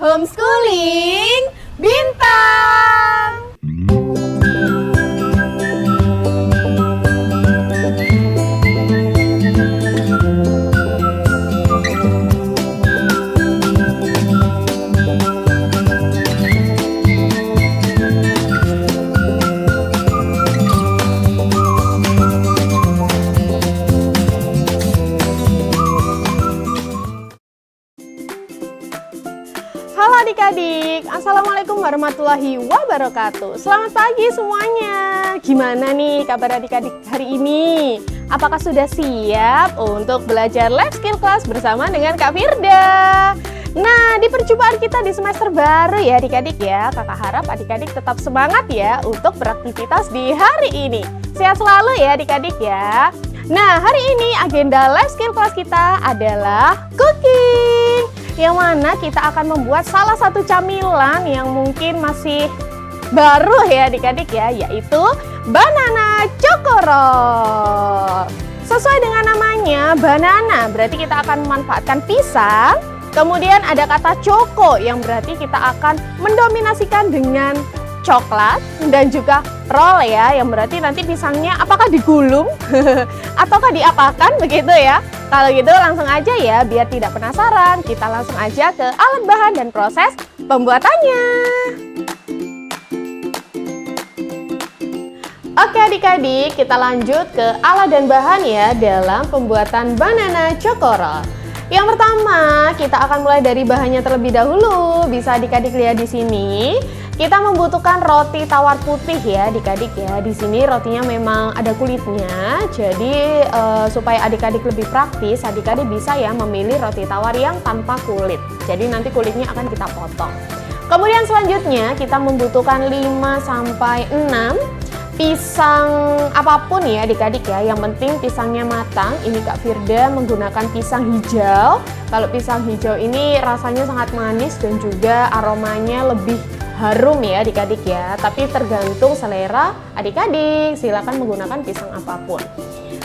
Homeschooling Bintang. Halo adik-adik, Assalamualaikum warahmatullahi wabarakatuh. Selamat pagi semuanya. Gimana nih kabar adik-adik hari ini? Apakah sudah siap untuk belajar life skill class bersama dengan Kak Firda? Nah, di perjumpaan kita di semester baru ya adik-adik ya. Kakak harap adik-adik tetap semangat ya untuk beraktivitas di hari ini. Sehat selalu ya adik-adik ya. Nah, hari ini agenda life skill class kita adalah cooking, yang mana kita akan membuat salah satu camilan yang mungkin masih baru ya adik-adik ya, yaitu banana choco roll. Sesuai dengan namanya, banana berarti kita akan memanfaatkan pisang, kemudian ada kata choco yang berarti kita akan mendominasikan dengan coklat, dan juga roll ya, yang berarti nanti pisangnya apakah digulung ataukah diapakan begitu ya. Kalau gitu langsung aja ya, biar tidak penasaran, kita langsung aja ke alat bahan dan proses pembuatannya. Oke adik-adik, kita lanjut ke alat dan bahan ya dalam pembuatan banana choco roll. Yang pertama, kita akan mulai dari bahannya terlebih dahulu. Bisa adik-adik lihat di sini. Kita membutuhkan roti tawar putih ya adik-adik ya. Di sini rotinya memang ada kulitnya. Jadi supaya adik-adik lebih praktis, adik-adik bisa ya memilih roti tawar yang tanpa kulit. Jadi nanti kulitnya akan kita potong. Kemudian selanjutnya kita membutuhkan 5-6 pisang apapun ya adik-adik ya. Yang penting pisangnya matang. Ini Kak Firda menggunakan pisang hijau. Kalau pisang hijau ini rasanya sangat manis dan juga aromanya lebih harum ya adik-adik ya. Tapi tergantung selera adik-adik, silakan menggunakan pisang apapun.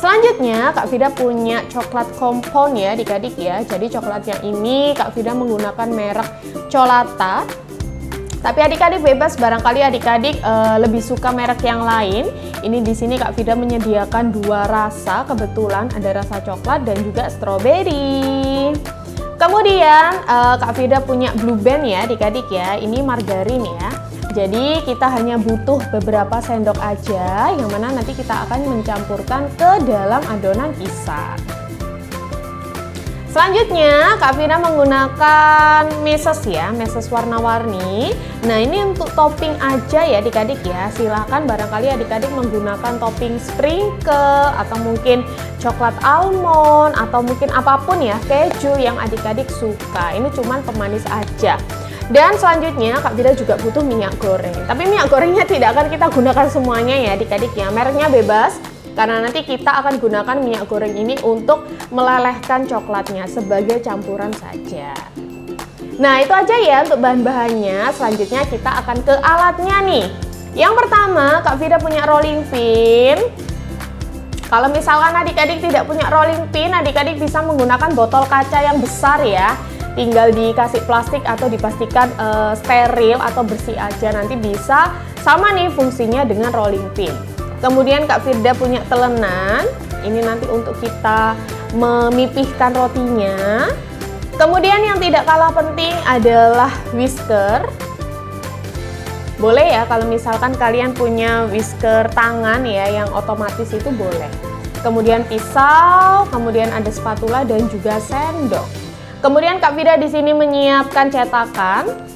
Selanjutnya Kak Firda punya coklat compound ya adik-adik ya. Jadi coklatnya ini Kak Firda menggunakan merek Colata. Tapi adik-adik bebas, barangkali adik-adik lebih suka merek yang lain. Ini di sini Kak Firda menyediakan dua rasa, kebetulan ada rasa coklat dan juga stroberi. Kemudian Kak Firda punya Blue Band ya adik-adik ya, ini margarin ya. Jadi kita hanya butuh beberapa sendok aja, yang mana nanti kita akan mencampurkan ke dalam adonan pisang. Selanjutnya Kak Firda menggunakan meses ya, meses warna-warni. Nah ini untuk topping aja ya adik-adik ya. Silahkan barangkali adik-adik menggunakan topping sprinkle atau mungkin coklat almond atau mungkin apapun ya, keju yang adik-adik suka. Ini cuman pemanis aja. Dan selanjutnya Kak Firda juga butuh minyak goreng. Tapi minyak gorengnya tidak akan kita gunakan semuanya ya adik-adik ya. Mereknya bebas. Karena nanti kita akan gunakan minyak goreng ini untuk melelehkan coklatnya sebagai campuran saja. Nah itu aja ya untuk bahan-bahannya. Selanjutnya kita akan ke alatnya nih. Yang pertama Kak Firda punya rolling pin. Kalau misalkan adik-adik tidak punya rolling pin, adik-adik bisa menggunakan botol kaca yang besar ya. Tinggal dikasih plastik atau dipastikan steril atau bersih aja. Nanti bisa sama nih fungsinya dengan rolling pin. Kemudian Kak Firda punya telenan, ini nanti untuk kita memipihkan rotinya. Kemudian yang tidak kalah penting adalah whisker. Boleh ya kalau misalkan kalian punya whisker tangan ya yang otomatis itu boleh. Kemudian pisau, kemudian ada spatula dan juga sendok. Kemudian Kak Firda di sini menyiapkan cetakan.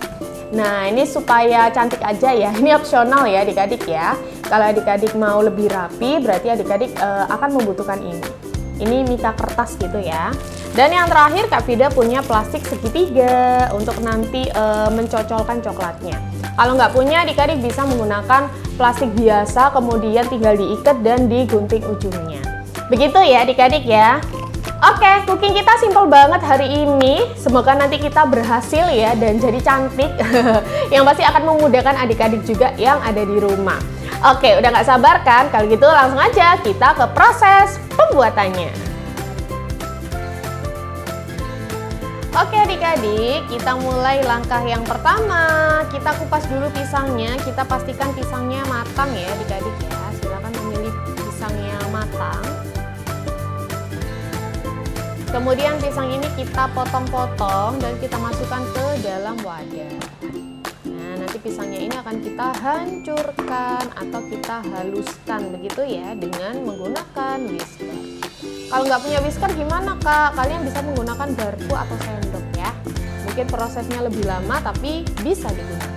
Nah ini supaya cantik aja ya, ini opsional ya adik-adik ya. Kalau adik-adik mau lebih rapi berarti adik-adik akan membutuhkan ini. Ini mika kertas gitu ya. Dan yang terakhir Kak Firda punya plastik segitiga untuk nanti mencocolkan coklatnya. Kalau nggak punya adik-adik bisa menggunakan plastik biasa, kemudian tinggal diikat dan digunting ujungnya. Begitu ya adik-adik ya. Oke, cooking kita simple banget hari ini. Semoga nanti kita berhasil ya dan jadi cantik. Yang pasti akan memudahkan adik-adik juga yang ada di rumah. Oke, udah nggak sabar kan? Kalau gitu langsung aja kita ke proses pembuatannya. Oke adik-adik, kita mulai langkah yang pertama. Kita kupas dulu pisangnya, kita pastikan pisangnya matang ya adik-adik ya. Silakan memilih pisang yang matang. Kemudian pisang ini kita potong-potong dan kita masukkan ke dalam wadah. Nah, nanti pisangnya ini akan kita hancurkan atau kita haluskan begitu ya dengan menggunakan whisker. Kalau nggak punya whisker gimana kak? Kalian bisa menggunakan garpu atau sendok ya. Mungkin prosesnya lebih lama tapi bisa digunakan.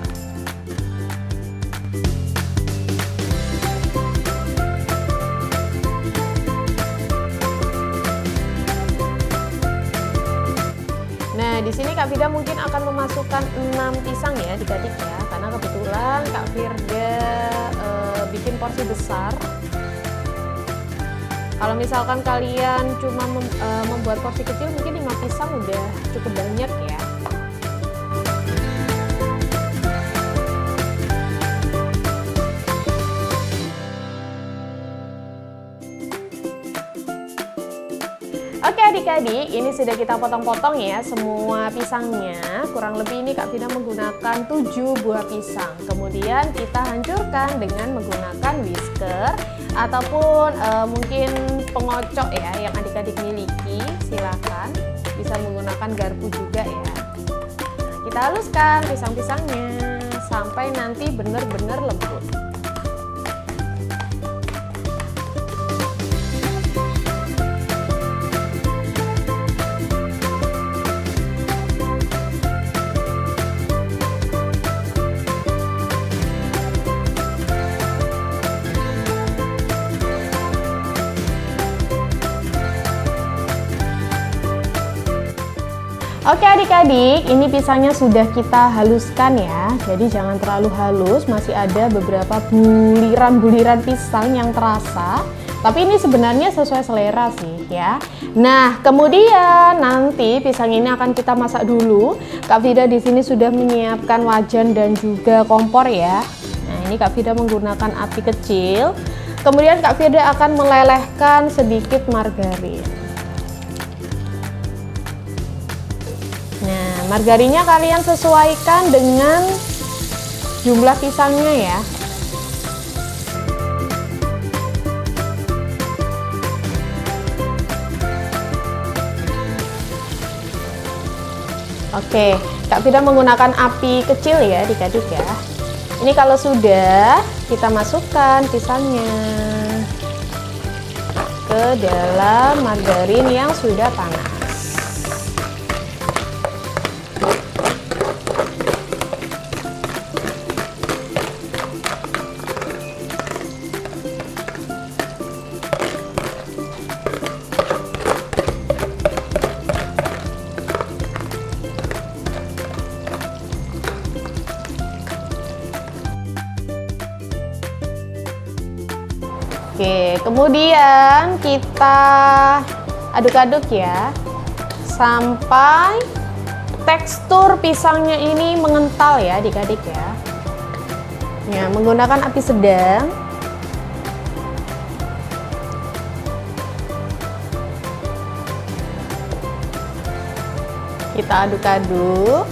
Nah, di sini Kak Firda mungkin akan memasukkan 6 pisang ya adik-adik ya. Karena kebetulan Kak Firda bikin porsi besar. Kalau misalkan kalian cuma membuat porsi kecil, mungkin 5 pisang udah cukup banyak ya. Oke adik-adik, ini sudah kita potong-potong ya semua pisangnya. Kurang lebih ini Kak Firda menggunakan 7 buah pisang. Kemudian kita hancurkan dengan menggunakan whisker ataupun mungkin pengocok ya yang adik-adik miliki. Silakan bisa menggunakan garpu juga ya. Nah, kita haluskan pisang-pisangnya sampai nanti benar-benar lembut. Oke adik-adik, ini pisangnya sudah kita haluskan ya. Jadi jangan terlalu halus, masih ada beberapa buliran-buliran pisang yang terasa. Tapi ini sebenarnya sesuai selera sih ya. Nah, kemudian nanti pisang ini akan kita masak dulu. Kak Firda di sini sudah menyiapkan wajan dan juga kompor ya. Nah, ini Kak Firda menggunakan api kecil. Kemudian Kak Firda akan melelehkan sedikit margarin. Nah, margarinnya kalian sesuaikan dengan jumlah pisangnya ya. Oke, Kak Firda menggunakan api kecil ya adik-adik ya. Ini kalau sudah, kita masukkan pisangnya ke dalam margarin yang sudah panas. Oke, kemudian kita aduk-aduk ya sampai tekstur pisangnya ini mengental ya adik-adik ya. Ya, menggunakan api sedang. Kita aduk-aduk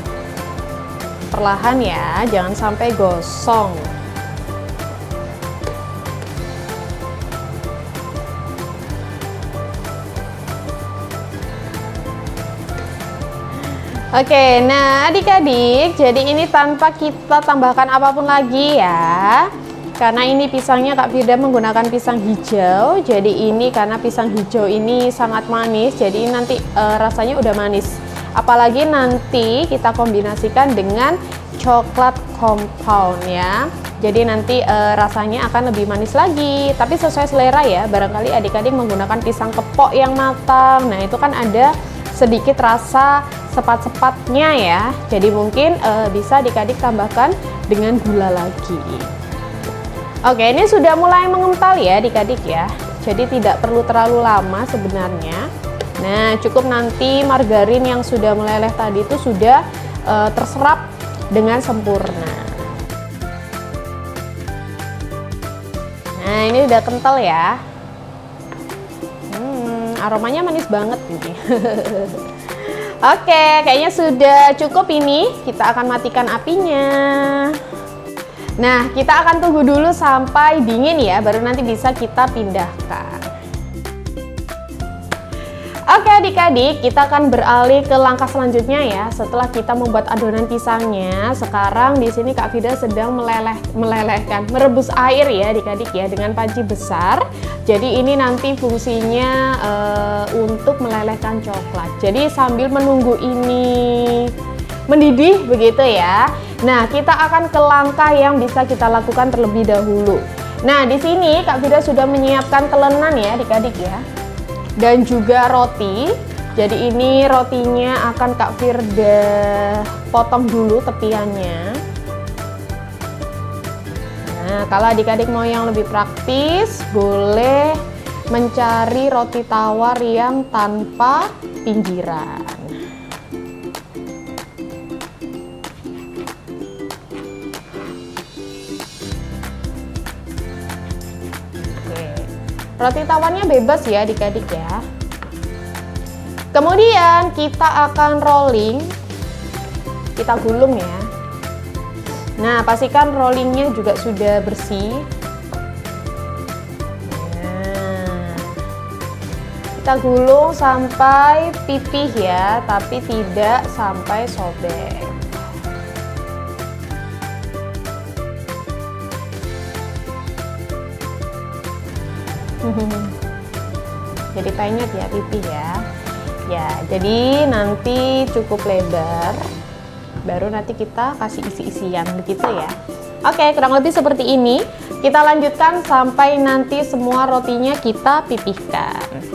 perlahan ya, jangan sampai gosong. Oke, nah adik-adik, jadi ini tanpa kita tambahkan apapun lagi ya. Karena ini pisangnya Kak Firda menggunakan pisang hijau. Jadi ini karena pisang hijau ini sangat manis, jadi ini nanti rasanya udah manis. Apalagi nanti kita kombinasikan dengan coklat compound ya. Jadi nanti rasanya akan lebih manis lagi. Tapi sesuai selera ya, barangkali adik-adik menggunakan pisang kepok yang matang. Nah itu kan ada sedikit rasa sepat-sepatnya ya, jadi mungkin bisa adik-adik tambahkan dengan gula lagi. Oke, ini sudah mulai mengental ya adik-adik ya, jadi tidak perlu terlalu lama sebenarnya. Nah, cukup nanti margarin yang sudah meleleh tadi itu sudah terserap dengan sempurna. Nah, ini udah kental ya. Aromanya manis banget ini. Oke, kayaknya sudah cukup ini. Kita akan matikan apinya. Nah, kita akan tunggu dulu sampai dingin ya, baru nanti bisa kita pindahkan. Oke adik-adik, kita akan beralih ke langkah selanjutnya ya. Setelah kita membuat adonan pisangnya, sekarang di sini Kak Vida sedang merebus air ya adik-adik ya dengan panci besar. Jadi ini nanti fungsinya untuk melelehkan coklat. Jadi sambil menunggu ini mendidih begitu ya. Nah, kita akan ke langkah yang bisa kita lakukan terlebih dahulu. Nah, di sini Kak Vida sudah menyiapkan telenan ya adik-adik ya. Dan juga roti. Jadi ini rotinya akan Kak Firda potong dulu tepiannya. Nah, kalau adik-adik mau yang lebih praktis, boleh mencari roti tawar yang tanpa pinggiran. Roti tawarnya bebas ya adik-adik ya. Kemudian kita akan rolling, kita gulung ya. Nah, pastikan rollingnya juga sudah bersih. Nah, kita gulung sampai pipih ya, tapi tidak sampai sobek. Jadi penyet ya pipih ya. Ya, jadi nanti cukup lebar. Baru nanti kita kasih isi-isian begitu ya. Oke, kurang lebih seperti ini. Kita lanjutkan sampai nanti semua rotinya kita pipihkan.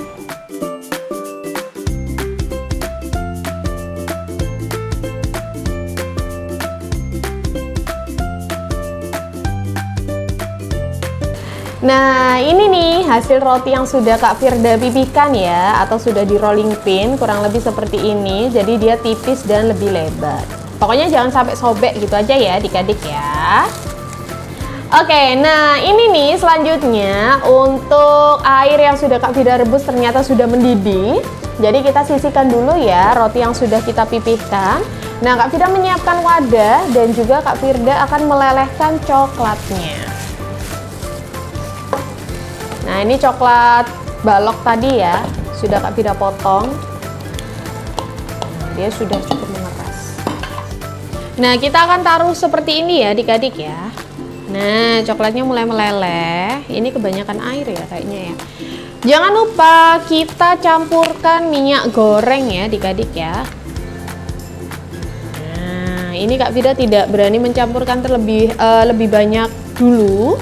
Nah, ini nih hasil roti yang sudah Kak Firda pipihkan ya, atau sudah di rolling pin, kurang lebih seperti ini. Jadi dia tipis dan lebih lebar. Pokoknya jangan sampai sobek gitu aja ya adik-adik ya. Oke, nah ini nih selanjutnya untuk air yang sudah Kak Firda rebus ternyata sudah mendidih. Jadi kita sisihkan dulu ya roti yang sudah kita pipihkan. Nah, Kak Firda menyiapkan wadah dan juga Kak Firda akan melelehkan coklatnya. Nah, ini coklat balok tadi ya, sudah Kak Vida potong. Dia sudah cukup mengeras. Nah, kita akan taruh seperti ini ya adik-adik ya. Nah, coklatnya mulai meleleh. Ini kebanyakan air ya kayaknya ya. Jangan lupa kita campurkan minyak goreng ya adik-adik ya. Nah, ini Kak Vida tidak berani mencampurkan lebih banyak dulu.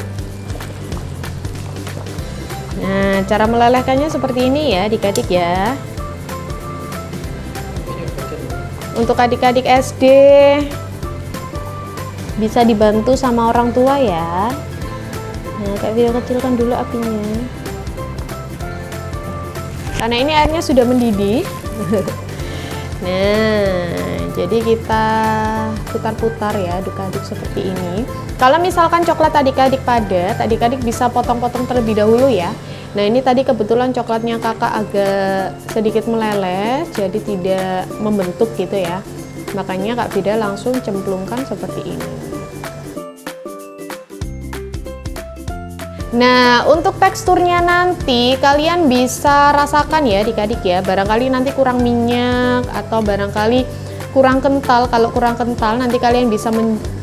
Nah, cara melelehkannya seperti ini ya adik-adik ya. Untuk adik-adik SD bisa dibantu sama orang tua ya. Nah, Kak Vida kecilkan dulu apinya. Karena ini airnya sudah mendidih. Nah, jadi kita putar-putar ya aduk-aduk seperti ini. Kalau misalkan coklat adik-adik padat, adik-adik bisa potong-potong terlebih dahulu ya. Nah, ini tadi kebetulan coklatnya kakak agak sedikit meleleh, jadi tidak membentuk gitu ya. Makanya Kak Vida langsung cemplungkan seperti ini. Nah, untuk teksturnya nanti kalian bisa rasakan ya adik-adik ya. Barangkali nanti kurang minyak atau barangkali kurang kental. Kalau kurang kental nanti kalian bisa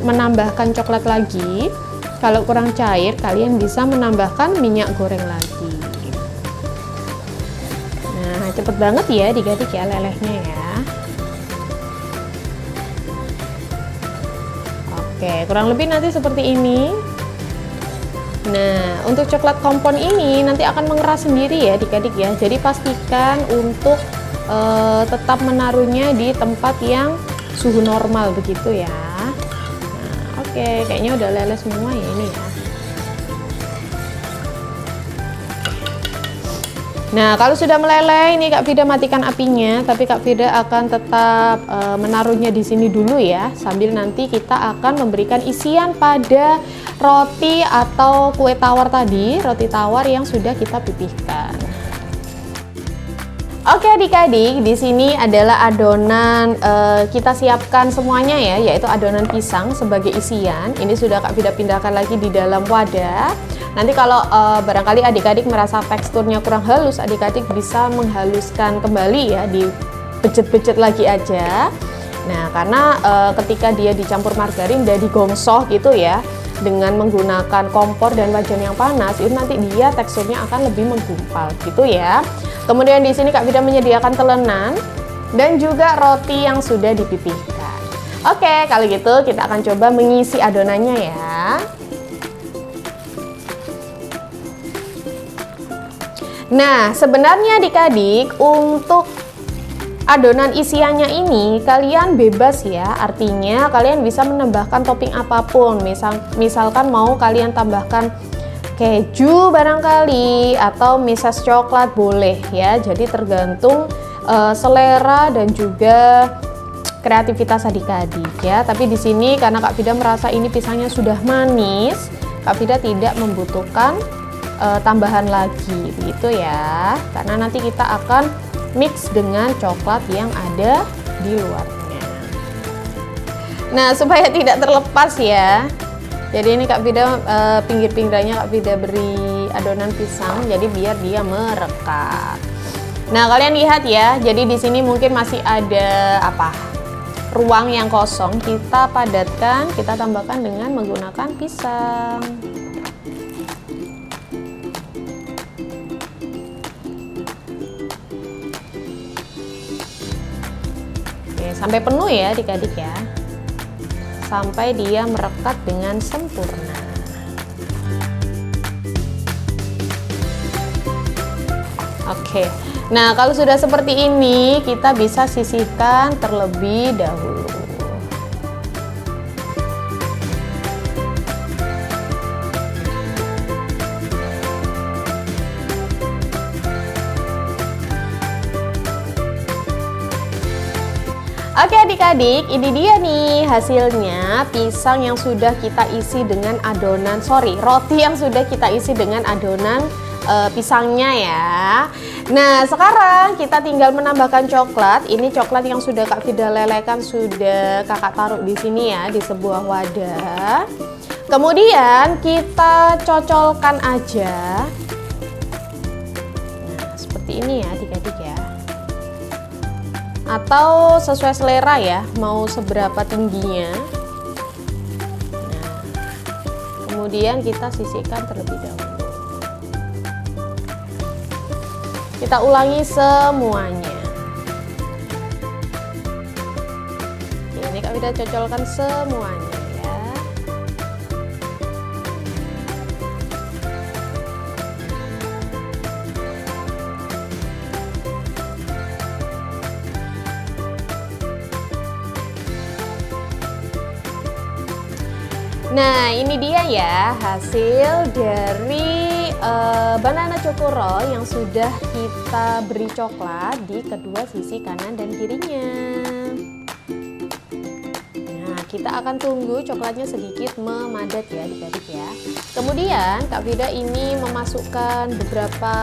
menambahkan coklat lagi. Kalau kurang cair kalian bisa menambahkan minyak goreng lagi. Nah, cepet banget ya adik-adik ya lelehnya ya. Oke, kurang lebih nanti seperti ini. Nah, untuk coklat kompon ini nanti akan mengeras sendiri ya adik-adik ya. Jadi pastikan untuk tetap menaruhnya di tempat yang suhu normal begitu ya. Nah, oke, kayaknya udah leleh semua ya ini ya. Nah, kalau sudah meleleh ini Kak Vida matikan apinya, tapi Kak Vida akan tetap menaruhnya di sini dulu ya, sambil nanti kita akan memberikan isian pada roti atau kue tawar tadi, roti tawar yang sudah kita pipihkan. Oke adik-adik, di sini adalah adonan kita siapkan semuanya ya, yaitu adonan pisang sebagai isian. Ini sudah Kak Vida pindahkan lagi di dalam wadah. Nanti kalau barangkali adik-adik merasa teksturnya kurang halus, adik-adik bisa menghaluskan kembali ya, dibejet-bejet lagi aja. Nah, karena ketika dia dicampur margarin dan digongsoh gitu ya, dengan menggunakan kompor dan wajan yang panas, itu nanti dia teksturnya akan lebih menggumpal gitu ya. Kemudian di sini Kak Vida menyediakan telenan dan juga roti yang sudah dipipihkan. Oke, kalau gitu kita akan coba mengisi adonannya ya. Nah, sebenarnya adik-adik untuk adonan isiannya ini kalian bebas ya, artinya kalian bisa menambahkan topping apapun. Misalkan mau kalian tambahkan keju barangkali atau mises coklat boleh ya. Jadi tergantung selera dan juga kreativitas adik-adik ya. Tapi di sini karena Kak Vida merasa ini pisangnya sudah manis, Kak Vida tidak membutuhkan tambahan lagi begitu ya. Karena nanti kita akan mix dengan coklat yang ada di luarnya. Nah, supaya tidak terlepas ya. Jadi ini Kak Vida pinggir-pinggirnya Kak Vida beri adonan pisang, jadi biar dia merekat. Nah, kalian lihat ya. Jadi di sini mungkin masih ada ruang yang kosong. Kita padatkan, kita tambahkan dengan menggunakan pisang. Oke, sampai penuh ya adik-adik ya. Sampai dia merekat dengan sempurna. Oke, nah kalau sudah seperti ini kita bisa sisihkan terlebih dahulu. Oke adik-adik, ini dia nih hasilnya pisang yang sudah kita isi dengan roti yang sudah kita isi dengan adonan pisangnya ya. Nah, sekarang kita tinggal menambahkan coklat. Ini coklat yang sudah Kak Vida lelehkan, sudah Kakak taruh di sini ya, di sebuah wadah. Kemudian kita cocolkan aja. Nah, seperti ini ya adik-adik ya. Atau sesuai selera ya, mau seberapa tingginya. Nah, kemudian kita sisihkan terlebih dahulu. Kita ulangi semuanya. Ini Kak Vida cocolkan semuanya ya. Nah, ini dia ya hasil dari banana choco roll yang sudah kita beri coklat di kedua sisi kanan dan kirinya. Nah, kita akan tunggu coklatnya sedikit memadat ya adik-adik ya. Kemudian Kak Vida ini memasukkan beberapa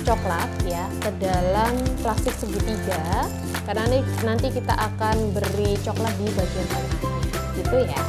coklat ya ke dalam plastik segitiga, karena nanti kita akan beri coklat di bagian tengahnya gitu ya.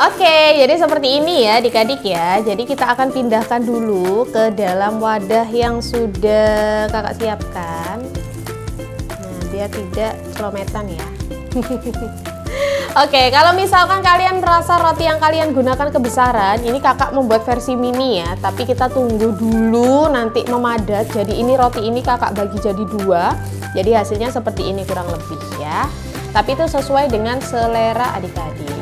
Oke, jadi seperti ini ya adik-adik ya. Jadi kita akan pindahkan dulu ke dalam wadah yang sudah kakak siapkan. Nah, biar tidak celometan ya. Oke, kalau misalkan kalian merasa roti yang kalian gunakan kebesaran, ini kakak membuat versi mini ya. Tapi kita tunggu dulu nanti memadat. Jadi ini roti ini kakak bagi jadi dua. Jadi hasilnya seperti ini kurang lebih ya. Tapi itu sesuai dengan selera adik-adik.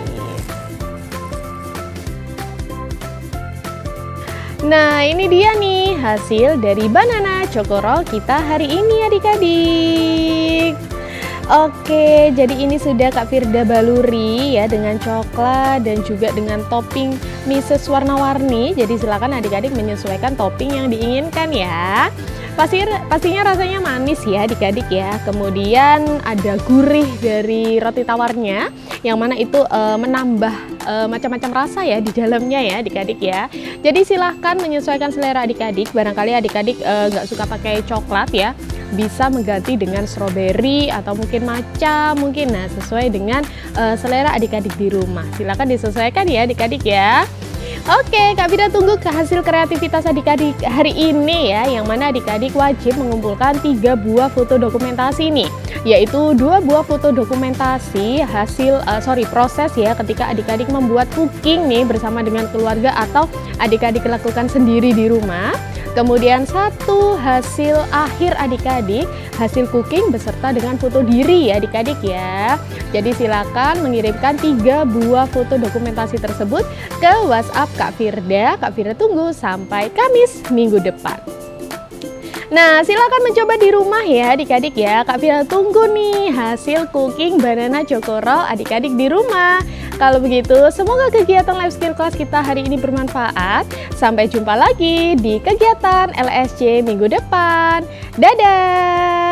Nah, ini dia nih hasil dari banana choco roll kita hari ini adik-adik. Oke, jadi ini sudah Kak Firda baluri ya dengan coklat dan juga dengan topping mises warna-warni. Jadi silakan adik-adik menyesuaikan topping yang diinginkan ya. Pastinya rasanya manis ya adik-adik ya. Kemudian ada gurih dari roti tawarnya yang mana itu menambah macam-macam rasa ya di dalamnya ya adik-adik ya. Jadi silahkan menyesuaikan selera adik-adik. Barangkali adik-adik nggak suka pakai coklat ya, bisa mengganti dengan stroberi atau mungkin matcha mungkin. Nah, sesuai dengan selera adik-adik di rumah. Silahkan disesuaikan ya adik-adik ya. Oke, Kak Firda tunggu ke hasil kreativitas adik-adik hari ini ya, yang mana adik-adik wajib mengumpulkan 3 buah foto dokumentasi nih, yaitu 2 buah foto dokumentasi hasil proses ya ketika adik-adik membuat cooking nih bersama dengan keluarga atau adik-adik lakukan sendiri di rumah. Kemudian 1 hasil akhir adik-adik, hasil cooking beserta dengan foto diri ya adik-adik ya. Jadi silakan mengirimkan 3 buah foto dokumentasi tersebut ke WhatsApp Kak Firda. Kak Firda tunggu sampai Kamis minggu depan. Nah, silakan mencoba di rumah ya adik-adik ya. Kak Firda tunggu nih hasil cooking banana choco roll adik-adik di rumah. Kalau begitu, semoga kegiatan life skill class kita hari ini bermanfaat. Sampai jumpa lagi di kegiatan LSC minggu depan. Dadah!